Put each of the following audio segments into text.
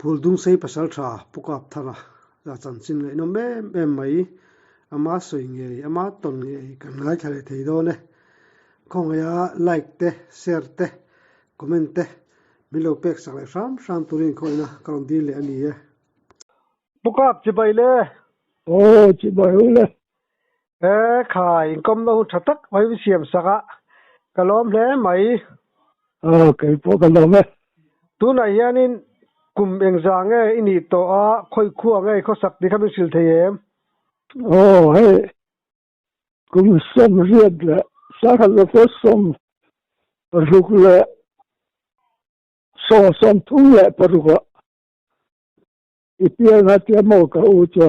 phul dung sei pasal tha pukap thara za chan chin le no me me mai ama soi nge ama ton nge kan ngai khale thei do ne khong ya like te share te comment te bilo pek sak le ram turin khoina karon din le ani e pukap chi bai le chi bai le khai kom no thatak vai siam saka kalom le mai cái phố cái đó mấy tu na hianin kum engza nge ini to a khoi khuwa nge kho sak di khamin sil theyem hay cũng sống riết là sao là có sống rục là sống thung là rục à ít tiền là tiền mua cái ô tô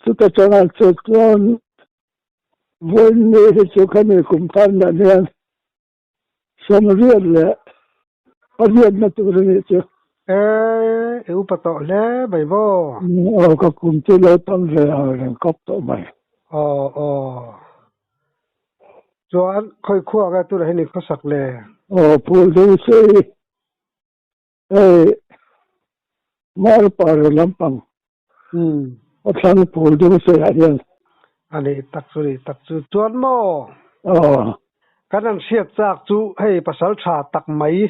chúng ta cho anh cho con vốn này thì cho cái này cũng tan là nên sống riết là riết là tôi nói chứ eu pato le bai bo cái cũng chỉ là tăng về hàng cấp tổ mày chuan khoi khuwa ga tu la hini kho sak le phul dung sei mar par lampang thang phul dung sei arian ani tak chu chuan mo kanan siat chak chu hei pasal tha tak mai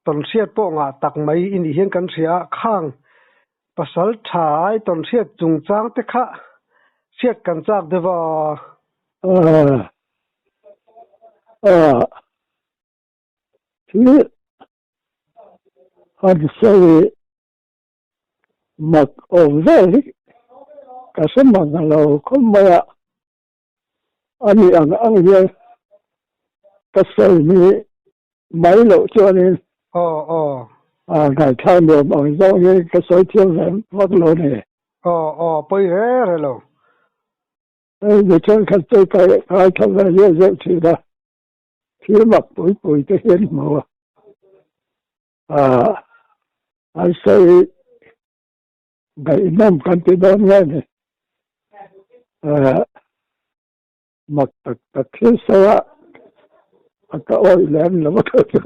ton siat po nga tak mai ini hian kan sia khang pasal thai ton siat chung chang te kha siat kan chak dewa thì anh say mặc ổn vậy cả số mạng lâu không mà anh ăn vậy cái say mi mấy lộ cho nên ngày tháng nhiều bằng giống như cái say thiếu rèn mất lộ này bây giờ rồi lo người chân khát tôi cái thằng này dễ thì đó khi mặc bụi cái hiên màu anh say bảy năm căn cứ đó nghe này mặc tật thiếu sao cái ôi lên là mất rồi cái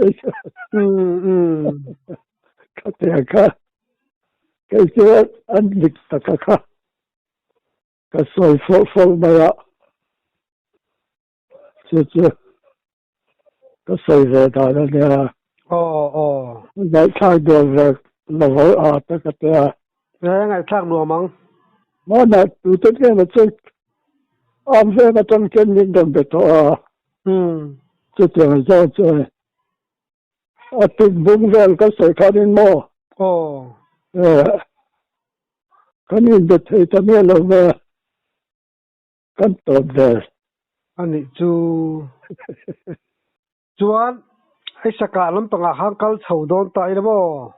tiền cái chuyện anh lịch tất cả cái soi phô mà chưa cái soi về đó là ngày tháng đường về là vội tất cả ngày tháng nua măng mà nè tụi tôi nghe mà chơi về mà trong chân nhìn đồng biệt đó chứ tiền do chơi tìm vùng về cái soi khai đến mò cái nhìn được thấy cho nên là về cái tốt về anh chú chuan hay saka lam panga hangkal chhodon tai le bo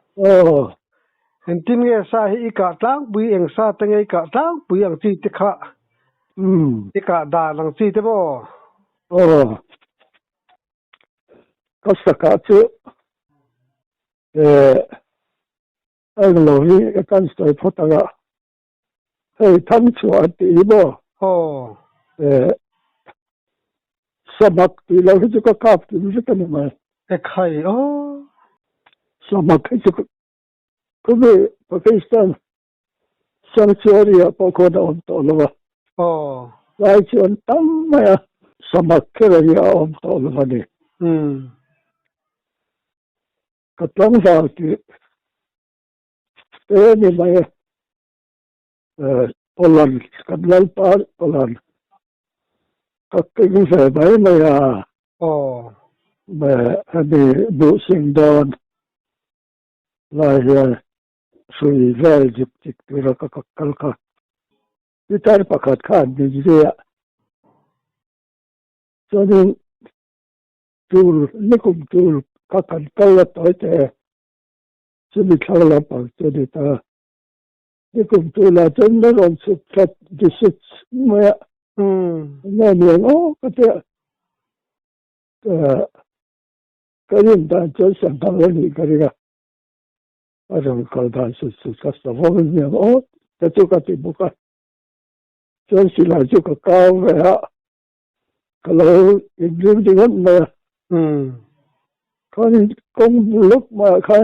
en tin nge sa hi ka tlang bui eng sa te nge ka tlang bui ang chi te kha te ka da lang chi te bo có saka chứ anh lo hi cái con soi phốt ta hay thằng chuột thì bo samak thì lâu thì có cáp thì cái này mà khai samak thì có về Pakistan sanctuary ở có đâu đó là lại chuyện tắm mà samak cái này ở đó là này cái tông vào thì thế này mà Poland cái lần Poland các cái về đấy mà anh bộ sinh đòn là suy về dịch rồi các cái tay bắt khăn như vậy cho nên tôi cũng các cái là tối thế chỉ bị khâu là bảo cho người ta cũng là chân nó còn sự thật thì sự mà nghe miệng cái gì ta cho sản phẩm gì cái gì ở trong câu ta sự các sản phẩm miệng cái chỗ cái gì cũng cho sự là chỗ cái cao vậy á cái lâu những cái mà có những công lúc mà khai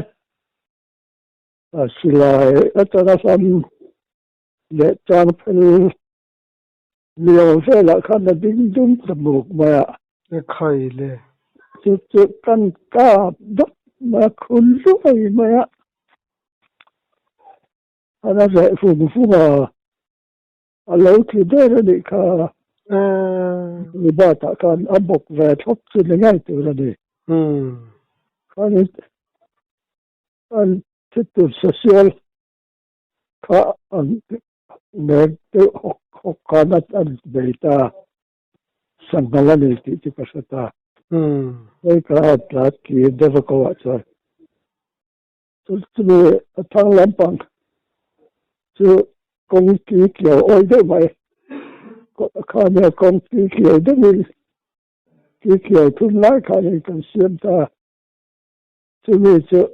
sila atana sam le chang phel liều xe là khăn là dính đúng tầm một mà khai le chứ căn cả đất mà khốn rồi mà anh sẽ phụ phụ mà lâu thì đây là đi cả người ta ta can ăn bốc về thóc chứ ngay từ là đi anh thích từ social cả anh nghe từ học can anh về ta sang là đi thì cái sao ta cái là kỳ đều có vậy chứ thằng làm bằng chứ công ty kiểu ôi đấy mày khả năng công ty kiểu đấy mình cái kiểu thu lãi khả năng cần xem ta chứ bây giờ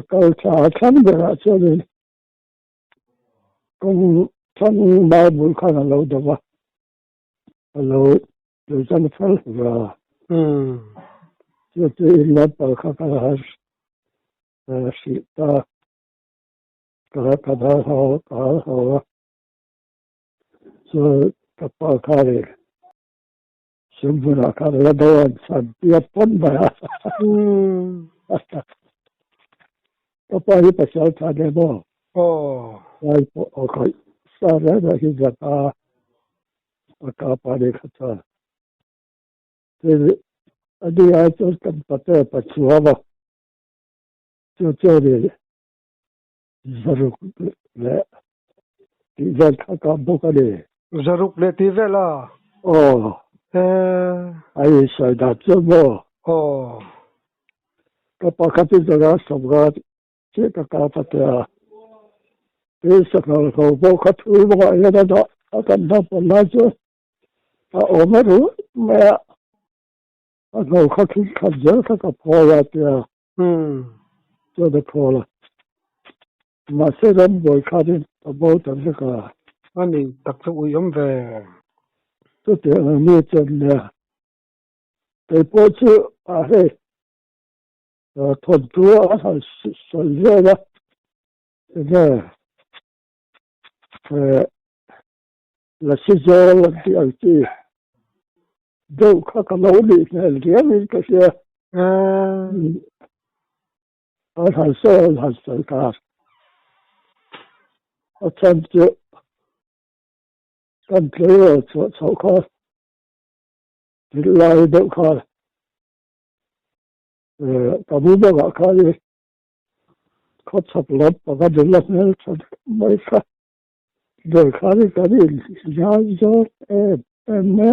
câu trả chắn được cho nên công thằng bao mũi khả năng lâu đó mà lâu rồi chân phật và chứ là bảo khả năng sĩ ta cả họ so kapal kare sumbuna kare lawan santia pon ba kapal ni pasal thade mo ai po okay sa ra da hi jata ka pa de khata te adi ai to kan pata pa chuwa ba cho de zaruk le ti jan ka bo ka de zaruk le ti vela ai sai da cho mo kapal khati jaga sabga che ka pata sa ko bo khatu bo ai da da kan da pa la cho omeru me no khati khajja ka po ya tia cho da po la mà sẽ làm buổi khai đi bao giờ sẽ cả anh ấy đặc sự uyếm về tôi tưởng là như chân nè cái bộ chữ đây thuần chúa ở thằng sợi dây đó nè là sĩ do là điều gì đâu có lâu đi nè liền cái gì ở thằng sợi cả ở chân chữ kan play so ka lai do ka ka bu ba ka ni ko chap lop ba de la ne mai ka do ka ni ya zo me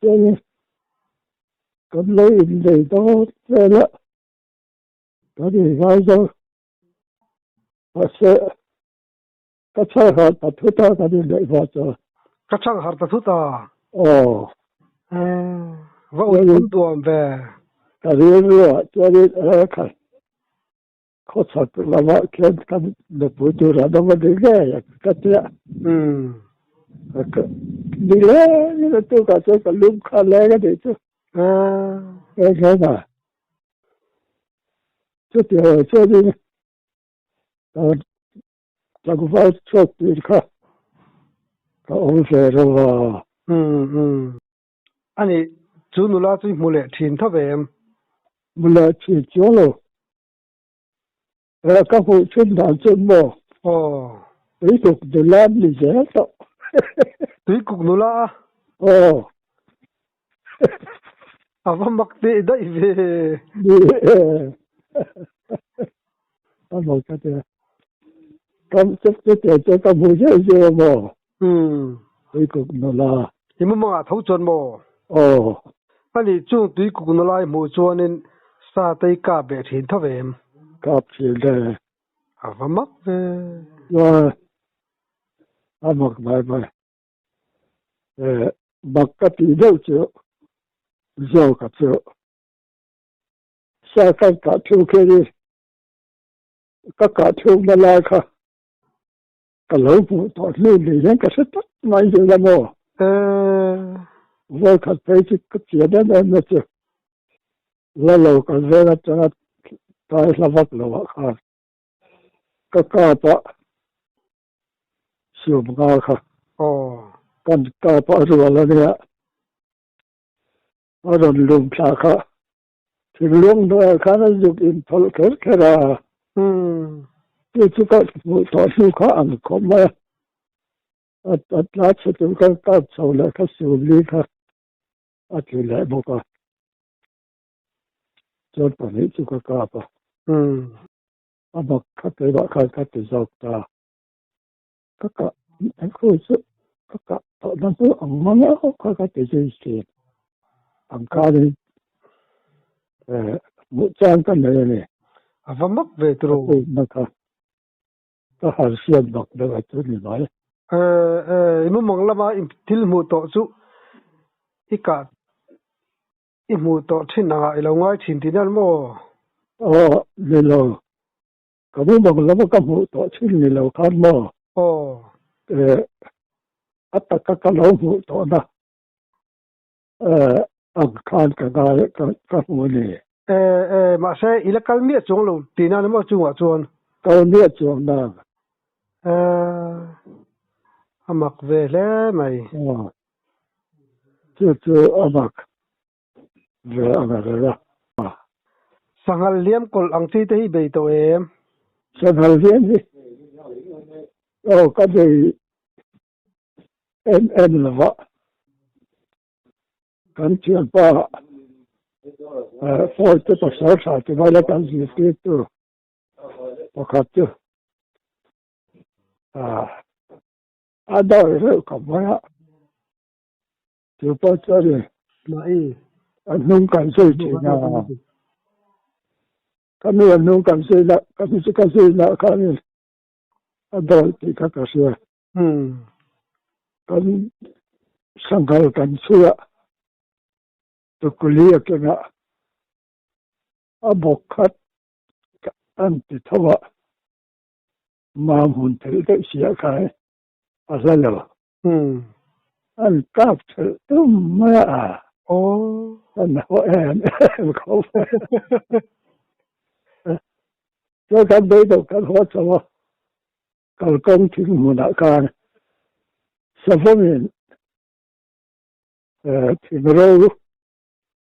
te ni kan loi de do la ka ni ya zo se ka cha ha ta thu ta ka ni le va cho các trang hạt thu ta vợ quân tuồng về cái gì nữa cho nên cái khó thật là vợ khen cái được buổi chiều là đâu có đến cái đi lên như là tôi cả tôi cả lúc khá lẽ cái đấy chứ cái nào chút điều cho nên ta cũng phải cho tiền cả ông sẽ rồi anh ấy chú nó là chỉ mua lẻ tiền thấp em mua lẻ tiền chỗ rồi các phụ chuyên đàn chuyên mô Tùy cục để làm gì dễ đó tùy cục nó là vâng mặc tệ đấy về Cảm ơn các bạn Cảm xúc cho các phụ dễ mô Tùy cục nó là thì mà thấu chuẩn mô anh ấy chú tùy cục nó là mô cho nên xa tay cả bẻ tiền thấp em Cáp tiền đây vâng mặc về rồi mặc bài mặc cái gì đâu chứ dầu cả chứ sao cả thiếu cái đi cả thiếu mà lại cả lối phụ tọt lên đi đến cái sức này giờ là mồ với cái phải cái chuyện đó là chứ lâu cả về là cho tai lavak lawa kha ka pa sium nga kha kan ka pa ruala nia aron lum tha kha thilung do kha na juk in thol khera chu ka mu to su kha ang khoma at la chu ka chaula kha sium li kha at le boka chot pa ni chu ka pa abak kha te ba kha te zok ta ka anh khôi sự các bạn tôi ông mang nhớ có cái gì gì ông ca đi một trang cái này và mất về tru nó có hàng xuyên đọc được cái thứ này nói im mong lama im til mu to chu ika im mu to thin na ilo ngai thin tin al mo lên lầu có muốn mong lắm có một tổ chức lên lầu khăn mò cái lỗ mu to na ông khan cái mùa này mà sẽ ila kalmia chung lo tin al mo chung a chuan kalmia chung na amak về le mai chu amak về amak ra sangal liam kol ang chi te hi be to em sangal liam hi cái gì em là vợ kan chuyện pa phôi cái bác sĩ sao thì vậy là kan gì cái tu bác sĩ ada rồi có mấy thì bác sĩ mai anh nung kan suy chỉ na kan anh nung kan suy là kan ada thì cái suy kan sangal kan suy tu kuliah kena abokat anti thawa ma mun thil te sia khai asala an kap tum ma an ho en ko cho kan dei do kan ho chawa kal kong thing mu na kan safomin thing ro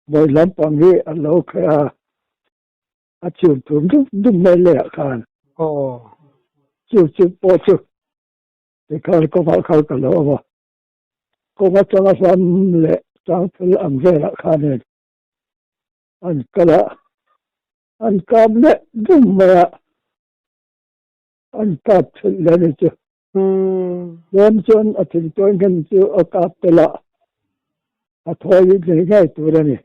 mỗi lần bằng gì anh lâu cái chịu tụm đúng mấy lẻ khan chịu bỏ chịu thì khan có phải khan cái lâu mà có phải cho nó làm lẻ trang thứ ăn về là khan này anh cái là anh cam lẻ đúng mà anh cam thì lên chứ lên chân ở trên tôi gần chứ ở cam thì là thôi thì ngay tuổi này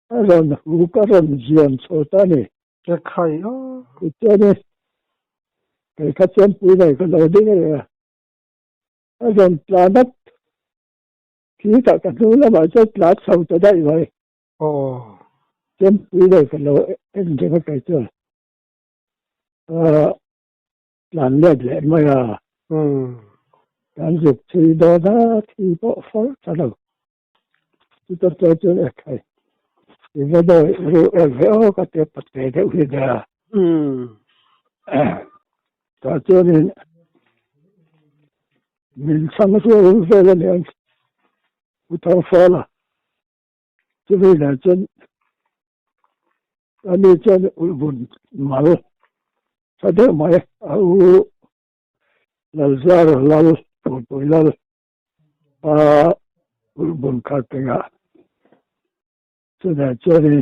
ron ruka ron jian chota ni cái khai cái này cái chân quý này cái đầu đi này ron là đất khi cả thứ là mà cho là sâu tới đây rồi chân quý này cái đầu em chỉ có cái chưa làm lên lại mới cảm dục thì đó thì bộ phó sao đâu chúng ta cho này cái thì nó đôi rượu có thể bật về để uống ra cho nên mình sang cái uống về là liền thằng phá là chứ vì là chân anh đi chân buồn mal sao thế mà là ra là buồn là buồn khát cái cho nên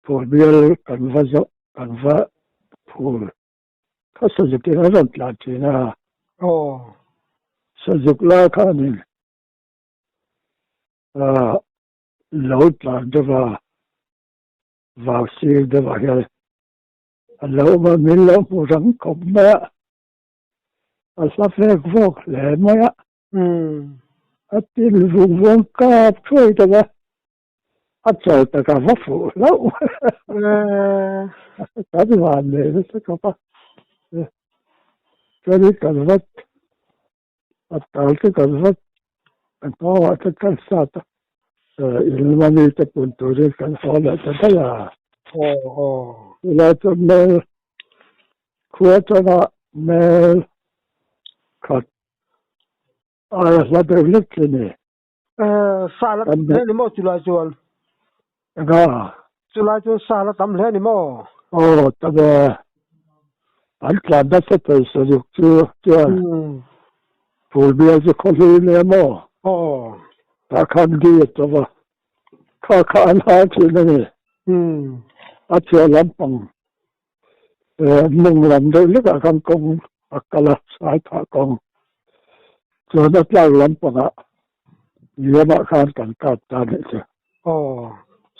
phổ biến cảnh vật phổ các sử dụng nó rất là chỉ là sử dụng là cái này lâu toàn cho vào xưa để vào cái lâu mà mình lâu một rắn cọp mẹ sắp phê vô lẽ mẹ tin vùng vùng cáp chơi đó chờ tất cả vấp phụ lâu cái gì mà này nó sẽ có ba cái này cần vấp tạo cái cần vấp có cái cần sao ta ilmu ni te pun tu kan soal ta là là cho mel khua cho nó mel khát là được lịch này sala le ni mo chulai chuan chulai chu sala tam le ni mo tabe anh làm đất sẽ tới sử dụng chưa phổ biến cho con người này mà ta không đi cho vào khá anh hai chuyện này à chưa làm bằng mong làm được lúc ở trong công cái là sai thà công cho nó lao làm bằng á nhiều mà khăn cần cắt ra đấy chứ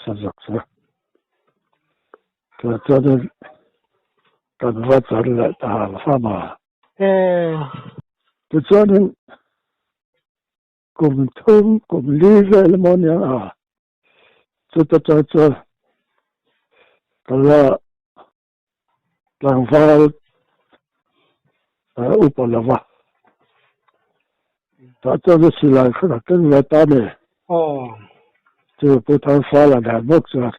sử dụng cho nên cần phải trả lại ta làm mà cho nên cùng thông cùng lý về là món gì cho cái là làm phải upalava ta cho nó xí lại cái người ta này就不他发了两木子，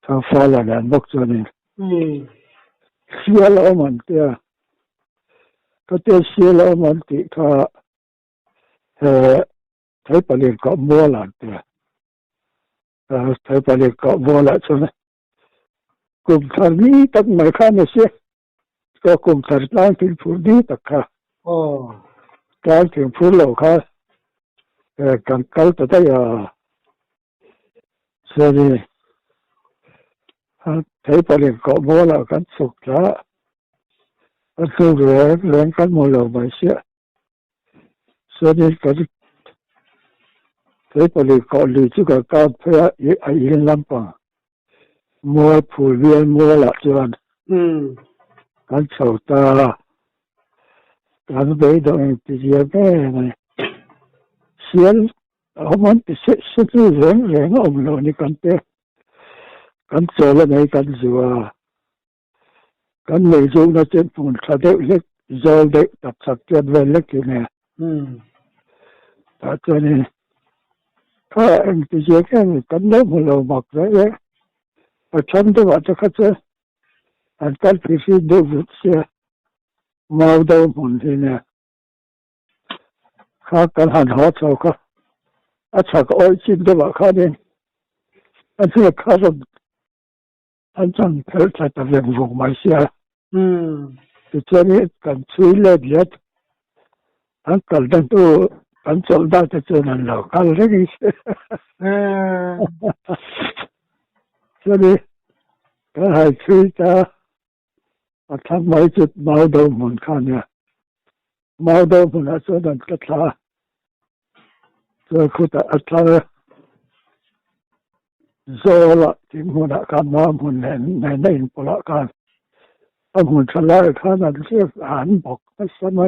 他发了两木子呢，写了我们的，他这写了我们的他他把你搞摸了的，他把你搞摸了出来，共产你等没看那些，个共产党政府你的看，党政府老看。càng cao tới đây giờ đi thấy bà liền có mua là cắn sụt ra anh không rửa lên cắn mua lầu mấy xe giờ đi cái thấy bà liền có lì chứ cả cao phải yên lắm bằng mua phủ viên mua là cho anh cắn sầu ta cắn bấy đồng thì giờ cái này Sial, orang sesuatu orang orang ni kan soalan ni kan jua, kan lejong na jen pun sadek lek jauh dek tak sakit velek ni. Tak ni, kan tu kan dah mula mak saya, macam tu macam kata, antar presi dua saya mau dah pun ni. Khá cần hẳn hóa cho khá chả có ôi chim đó mà khá nên anh thấy là khá rồi anh chẳng thấy là tập luyện vùng máy xe thì cho nên cần chú ý lên biết anh cần đang tu anh chọn ra cho nên là khá lấy đi cho nên cái hai chú ý ta thằng mấy chút máu đâu muốn khá nha mau đâu mà nó cho nên cái là rồi ta là do là thì muốn đã làm mà muốn nên bỏ lại cái anh muốn trả lại cái là cái anh bọc cái sao mà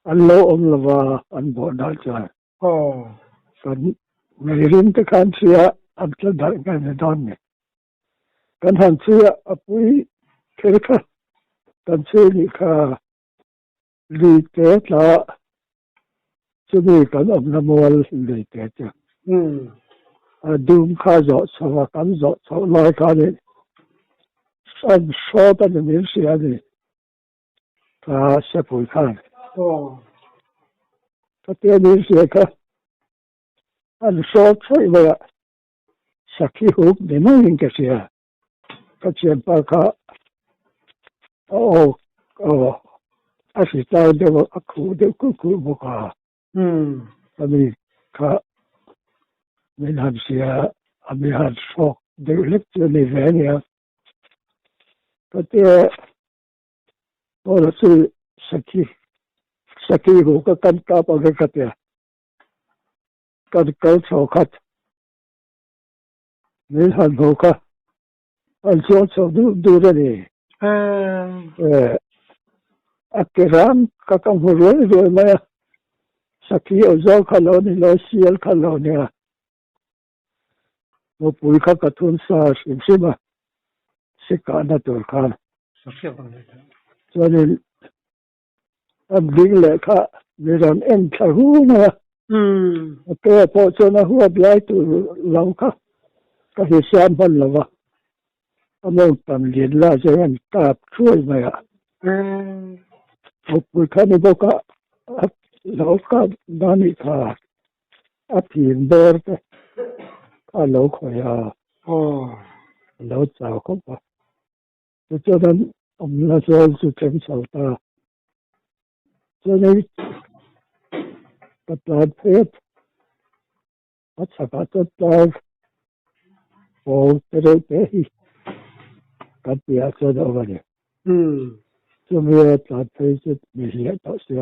anh lâu ông là và anh bỏ đã chơi còn người riêng cái khán giả anh sẽ đặt cái này đó này cái khán giả ở cuối cái khán giả này lý tế là cho nên cái ông nam mô lý tế chứ đúng khá rõ cho cái rõ cho nói cái này anh số cái miễn phí này ta sẽ bồi khăn cái miễn phí cái anh số chơi vậy sắc khí hút để nói những cái gì cái chuyện bao cái à thì ta đều aku đều cứ một cái mình hành xia mình hành sọc đều lịch cho này về nè cái đó là sự saki hút cái căn cá bằng cái căn sọc khát mình hành hút cái anh sọc đủ rồi nè Akiram kakang huroi mà saki ở dâu kaloni lo sial kaloni mo pui ka katun sa simsima sikana turkan cho nên anh đinh lệ ka niran en thahu na ke po cho na huat lai tu long ka ก็ที่สามพันแล้ววะเอามาตันเรียนล่าจะงั้นกราบช่วยไหมอ่ะเอาปุยคันนี้บอกว่าเราก็ด้านนี้ค่ะอาทิตย์เดินไปก็เราคอยเราเจ้าเขาบอกจะนั้นผมละโซนสุดเต็มสาวตาจะนี้กับตาเพชรพัชกาตตาโอ้เตเรเตหิกับเปียโซดเอาไว้จะมีตาเพชรมีเหตุต่อเสีย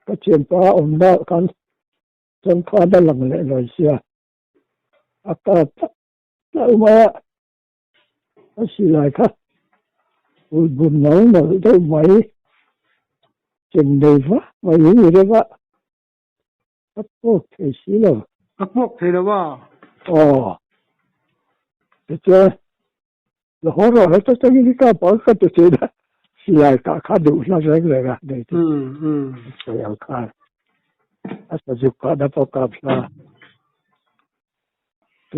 ก็เชื่อมป้าอมได้กันจนข้าได้หลังเลยเลยเสียอากาศแล้วมาสิไรค่ะบุญน้องหน่อยได้ไหมจึงได้วะไม่รู้เลยว่าพวกเทศิลป์พวกเทระว่าเจ้าแล้วหัวเราะจะยังก็บอกกันตัวเองสิไรค่ะข้าดูน่าจะเลยนะเนี่ยใช่เอาค่ะอาจจะจุกกันได้พอกับนะ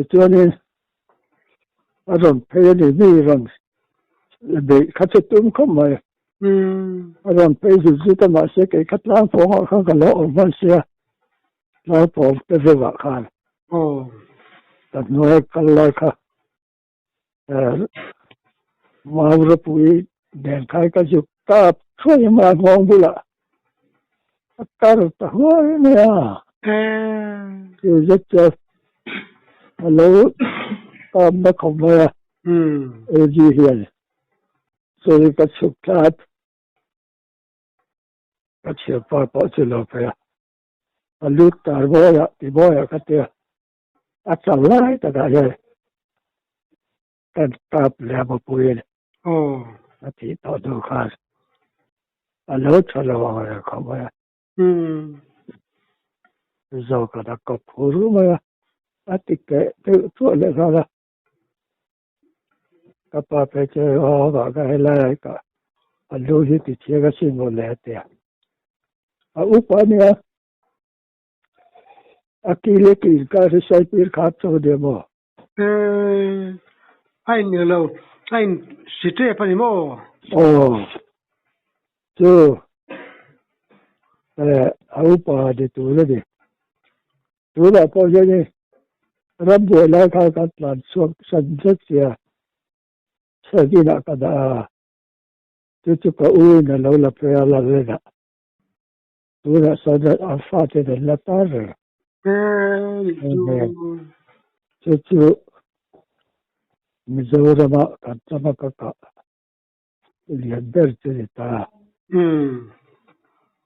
เจ้านี่อารมณ์เพลินนี่อารมณ์เด็กขัดตุ้มเข้ามาอารมณ์เพลินสุดๆมาเสียกับขัดล้างฟองข้างกันแล้วออกมาเสียแล้วผมจะเรียกว่าค่ะแต่หน่วยกันเลยค่ะมาระปุยเดินขายก็จุกกับช่วยมามองบุละการต่อหัวเนี่ยคือจะแล้วตามนักข่าวมาจีเฮียนส่วนก็สุดท้ายก็เชื่อป้าป้าจะลงไปลูกตาบอยที่บอยก็เจออาจารย์ไล่แต่ก็ยังกันกลับแล้วมาปุยอาทิตย์ต่อดูค่ะแล้วชะลออะไรเขาไม่เราก็ได้กับผู้รู้มาอาทิตย์เกิดตัวเล็กอะไรก็ป้าไปเจอก็ให้ไล่ก็รู้ที่ติดเชื้อก็สิ่งหมดแล้วแต่อุปนิยअकेले की का रिसाई पीर खात तो दे मो ai nhiều lâu anh sĩ trẻ phải mò तो au pa de tu le de tu la po je ni ram bo la ka ka tlan suak san set sia sa di na ka da tu ka u na lo la pe la le da tu la sa da a fa te de la ta re tu Mizoram Kantamaka Liaberta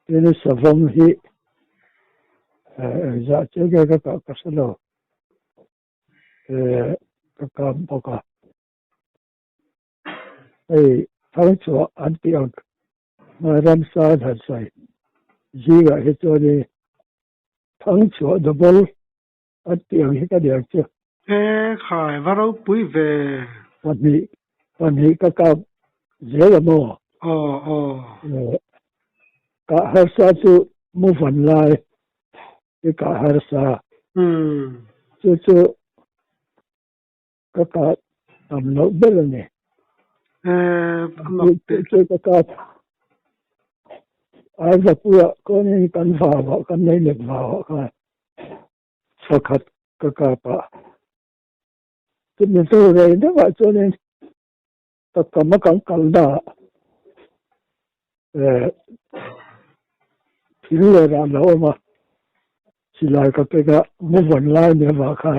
ini Savam hi Zaga Kasalo Kakampoka Thanks for Antiok Madam Sad had said Ziga Hitoni Thanks for the ball Antiok Hikadiak khai vào đâu bụi vềวันนี้ก็เสียละโม่ก็หาซาจูมุ่งฝันลายที่ก็หาซาจู่ก็ทำโน้ตเบลนี่จู่ก็อาจจะพูดก็นี่กันฝ่าวกันในเล็กฝ่าวก็สักขัดก็ปะจะมีตัวอะไรนะว่าตัวนี้ตัดกรรมการกันได้ที่เรื่องเรามาสิลายก็เป็นก็มุ่งวันไล่เนี่ยว่าค่ะ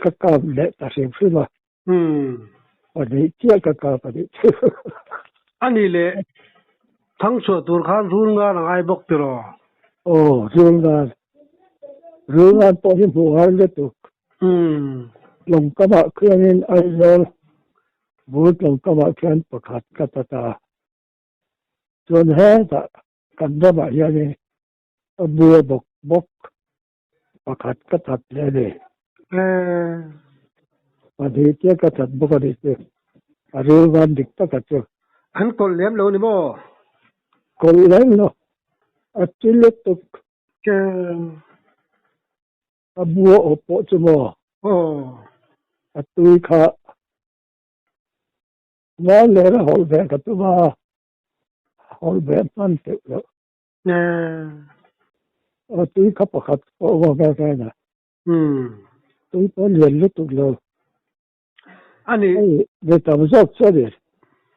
ก็กำเละตัดสินขึ้นมาวันนี้เจ้าก็กำวันนี้อันนี้เลยทั้งส่วนตัวข้างรุ่งงานไอ้บอกตลอดรุ่งงานพอที่ผู้หาเลือดตุกลงกระบะเครื่องนี้ไอ้เราบูดลงกระบะเครื่องประคัดกัตตาจนแห้งแต่กันกระบะอย่างนี้เบื่อบกประคัดกัตัดเลยวันที่เจ้ากัตัดบกได้เจอรู้วันดิกตะกัดเจออันคนเลี้ยงเรานี่บ่คนเลี้ยงเนาะอัจฉริยตุกบัวอบปจม tôi khá nói lẽ là hồi về cái tôi mà hồi về phân tích rồi tôi khá bạc ở cái này tôi có liền lúc rồi anh về tầm dốc cho đi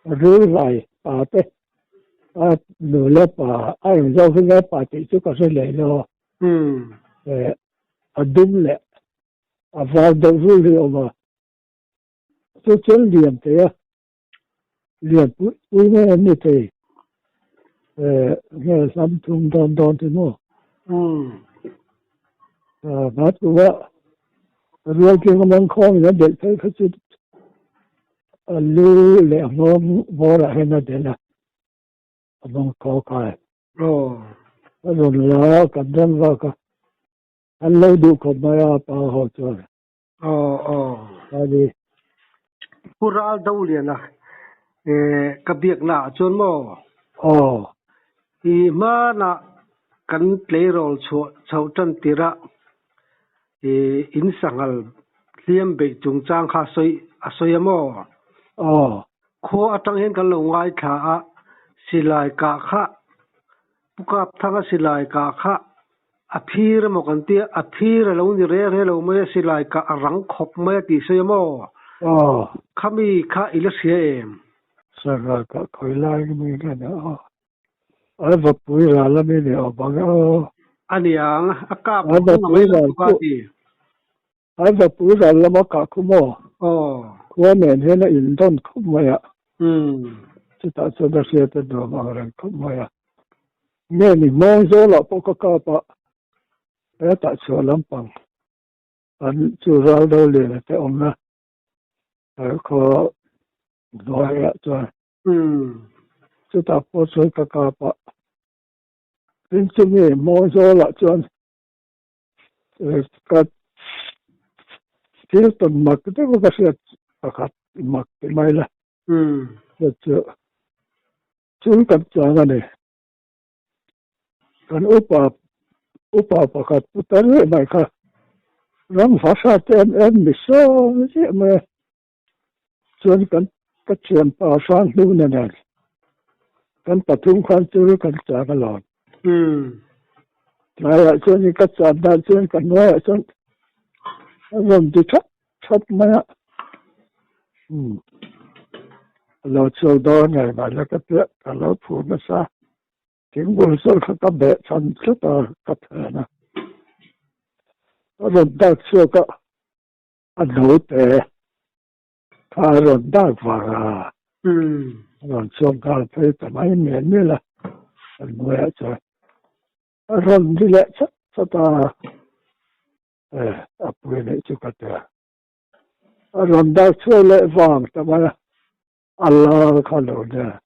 rồi lại thế nửa lớp ai dâu cái thì chú có sẽ lấy nó đúng lệ vào đầu rồi mà tôi chân liền thế liền quý nghe như thế nghe sắm thùng đòn thế nó nói tôi rồi cái mình không nó để thấy cái chuyện lưu lệ vô là hay nó để là mình có cái rồi là cái đơn vào cái anh lấy đủ cái máy bảo hộ cho đi Pura đâu liền à cái việc nạ chôn mò thì mà nạ cần play role chậu chân tira thì in sangal liam be chung chang kha soi mo kho atang hen kan lo ngai tha silai ka kha puka thanga silai ka kha aphir mo kan tia aphir lo ni re lo me silai ka rang khop me ti soi mo khami kha ilasia Saka ka koilai mi ka na ai va pui la la mi ne ba ga aniang akap ai va pui la ai va pui la ma ka ku mo ko ne ne na in don ku mo ya chi ta so da se ta do ma ran ku mo ya ne ni mo zo la po ka pa ai ta so lam pang an chu ra do le te om na ai ko do ya cho chu ta po so ka pa in chu me mo zo la cho ka Tilton makti ko kasi akat makti maila. Sulkat jangan eh. Kan upa pakat putari mereka. Ram fasa TNN bisa sih me. Kan kecian pasan dunia ni. Kan patung kan curi kan jangan lawan. Naya curi kecian dan curi kan naya curi. Ram chat mana. Lo chiều đó ngày mà nó cái tiết cả lớp phụ nó xa tiếng buồn sâu các bé chân rất là cặp thể nè nó rồi ta chưa có anh nổi tệ ta rồi ta vào rồi xong ta thấy tầm mấy miền như là anh nuôi ở trời rồi đi lại chắc ta áp quyền này chưa có thể rồi ta chưa lại vàng tầm mấy Allah kalau dia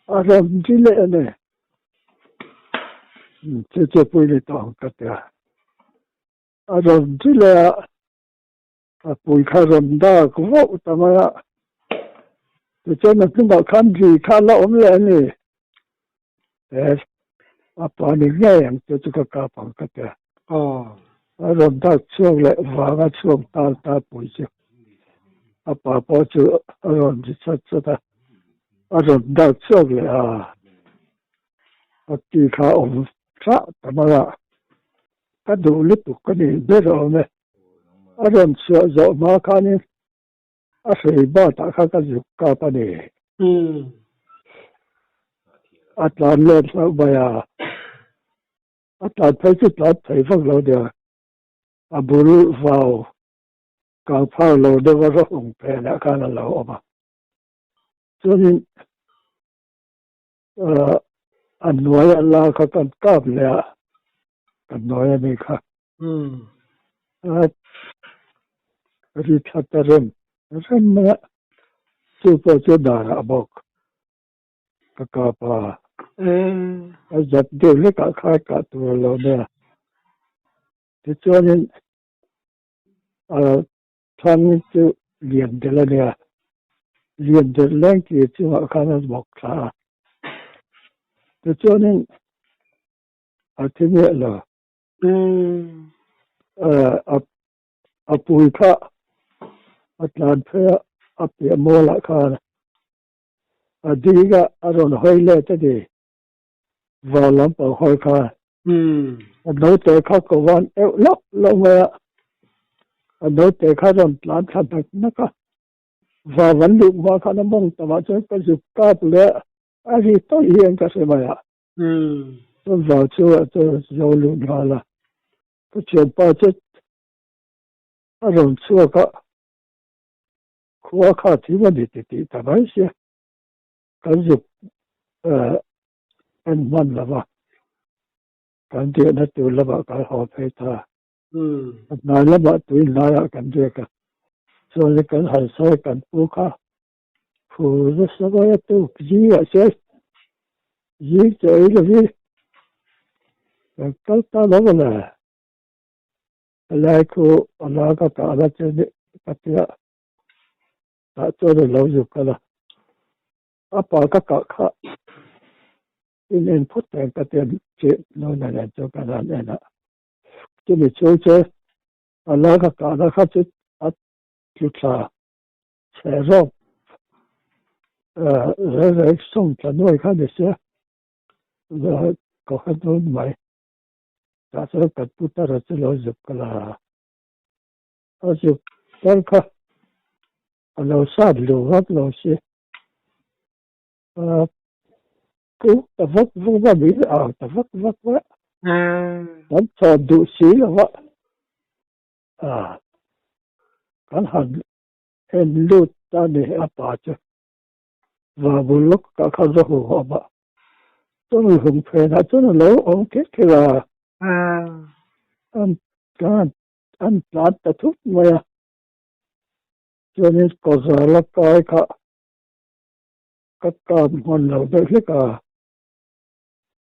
ada jilek ni cecep ini tahu kata ada jilek apa ikan dah kuat utama macam nak tinggal kanji kalau ni apa ni yang juga kapal kata ada dah cuak lek wang cuak tal puisi apa tu ada cecep ada dah cuak lek Ati ka om sa tamara ka do lipu ka ni bero me aron so ma ka ni a sei ba ta ka ju ka pa ni atlan le sa ba ya atlan phai chu ta phai phang lo dia a buru vào ka pha lo de wa ro ong pe na ka na lo ma cho nên anh nói Allah ka kan kap le anh nói ni ka ri thataram ram chu po chu da bok ka pa zat de le ka kha ka tu lo ne thế cho nên thằng chu liền de la ne liền de lên ki chu ka na bok sa thế cho nên thế này là apui ka atlan phê apia mola khan adiga aron hoile tadi valam pa hoi khan no te kha ko wan e lo ma no te kha ron tlan kha tak na ka và vẫn được vào khả năng mong tama cho cái dục ca bule ai thì tôi hiện cái gì mà ya tôi vào chưa tôi giao lưu là cái chuyện bao chết ở trong chưa có khó khăn thì mà đi tama sẽ cái dục anh man là ba cái chuyện nó tôi là ba cái họ phải ta nói là ba tôi nói là cái chuyện cái rồi cái hành soi cái bố khá phụ rất sao vậy tôi gì vậy chứ gì chơi là gì cái ta đó là lại cô là cái ta là chơi cái kia ta chơi được lâu rồi cái là apa cái khác in put cái tiền chuyện nó là cho cái này là cái này chơi là cái ta là khác chứ chút là sẽ rồi rồi xong cho nuôi cái này sẽ rồi có cái nuôi mày ta sẽ cái bút ra sẽ lo giúp cái là giúp cái lo sát lo hết lo sẽ cũng ta vất vất bị ta vất vẫn cho đủ xí là vậy cái hàng em lút ta để apa chứ và một lúc cả khâu ra hồ họ bảo tôi là hùng phê là tôi là lâu ông kết cái là anh lát ta thuốc mà cho nên có giờ là coi các con hoàn lâu đấy cả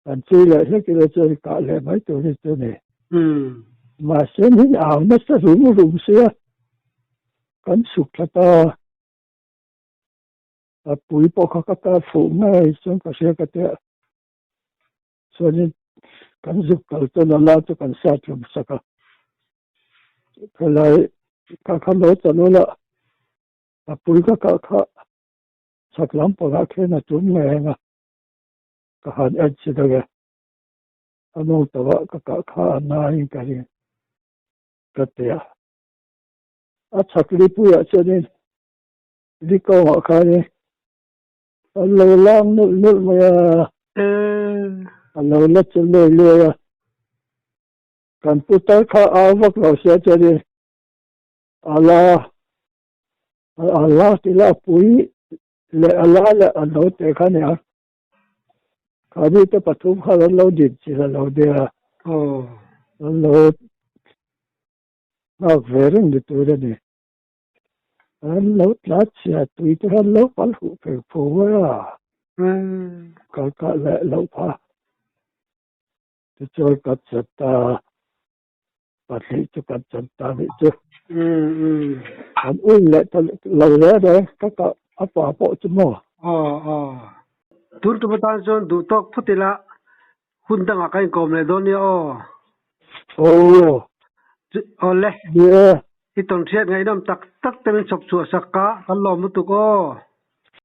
anh chỉ là cái là chơi cả lại mấy tuổi này chơi này mà xem hình ảo nó sẽ rụng xe cắn sụt là ta bụi bọ các ta phụ ngay trong cái xe cái thế cho nên cắn sụt cầu tôi nó lao cho cắn sát trong sạc cái lại các lối cho nó là bụi các sạc lắm bỏ cái là chúng mày mà cái hạt ăn chỉ được anh ông tao các này cái thế sạc đi bụi cho nên đi câu họ khai đi lâu lắm nước mà lâu lắm chân lười cần bút tới khai áo vắt vào xe cho đi Allah thì là bụi lệ Allah là anh đâu để khai này khai đi tới bắt thùng khai lâu điện chỉ là lâu đi lâu nó về rồi đi tôi đây này anh lâu lát xe tôi tới anh lâu phải phụ cái lệ lâu phá thì chơi cái chuyện ta bắt lấy cho cái chuyện ta vậy chứ anh uy lệ ta lâu lẽ đấy các áp vào bộ chứ mà tur tu batan zon du tok phutila hun tanga kai kom le don yo le hi ton thiat ngai dam tak tak ten chop chu sakka kan lom tu ko